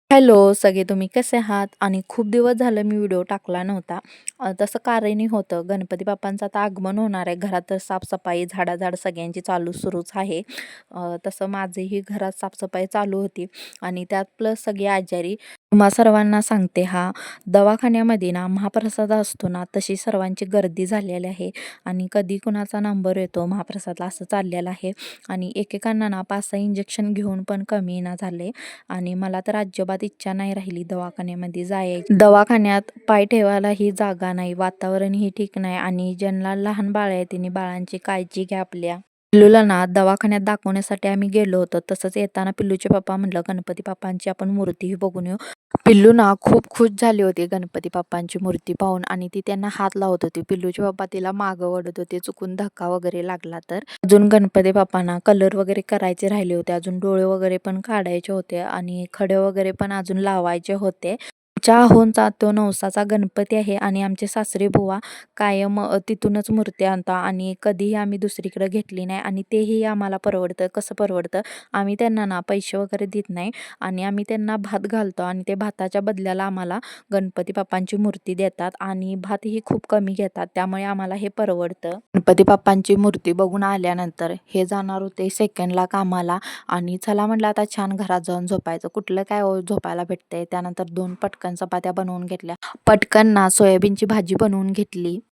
Hello सगळे तुम्ही कसे आहात? आणि खूप दिवस झालं मी व्हिडिओ टाकला नव्हता. तसं कारणही होतं. गणपती बाप्पांचं आता आगमन होणार आहे. घरात तर साफसफाई, झाडाझाड सगळ्यांची सुरूच आहे. तसं माझीही घरात साफसफाई चालू होती आणि त्यात प्लस सगळी आजारी. तुम्हा सर्वांना सांगते दवाखान्यामध्ये ना महाप्रसाद असतो ना, तशी सर्वांची गर्दी झालेली आहे आणि कधी कुणाचा नंबर येतो महाप्रसादला असं चाललेलं आहे आणि एकेकांना ना 5-6 इंजेक्शन घेऊन पण कमी ना झाले. आणि मला तर अजिबात इच्छा नाही राहिली दवाखान्यामध्ये जायची. दवाखान्यात पाय ठेवायलाही जागा नाही, वातावरणही ठीक नाही आणि ज्यांना लहान बाळ आहे त्यांनी बाळांची काळजी घ्या आपल्या. पिल्लूला ना दवाखान्यात दाखवण्यासाठी आम्ही गेलो होतो. तसंच येताना पिल्लूचे पप्पा म्हटलं गणपती बाप्पांची आपण मूर्तीही बघून येऊ. पिल्लू ना खूप खुश झाली होती गणपती बाप्पांची मूर्ती पाहून आणि ती त्यांना हात लावत होती. पिल्लूचे पप्पा तिला मागं ओढत होते, चुकून धक्का वगैरे लागला तर. अजून गणपती बाप्पांना कलर वगैरे करायचे राहिले होते. अजून डोळे वगैरे पण काढायचे होते आणि खडे वगैरे पण अजून लावायचे होते. आमच्या आहोंचा तो नवसाचा गणपती आहे आणि आमचे सासरे बुवा कायम तिथूनच मूर्ती आणता आणि कधीही आम्ही दुसरीकडे घेतली नाही आणि तेही आम्हाला परवडतं. कसं परवडतं? आम्ही त्यांना ना पैसे वगैरे देत नाही आणि आम्ही त्यांना भात घालतो आणि ते भाताच्या बदल्याला आम्हाला गणपती बाप्पांची मूर्ती देतात आणि भातही खूप कमी घेतात. त्यामुळे आम्हाला हे परवडतं. गणपती बाप्पांची मूर्ती बघून आल्यानंतर हे जाणार होते सेकंडला कामाला आणि चला म्हटलं आता छान घरात जाऊन झोपायचं. कुठलं काय झोपायला भेटतंय. त्यानंतर 2 पटकन चपात्या बनवून घेतल्या. पटकन ना सोयाबीनची भाजी बनवून घेतली.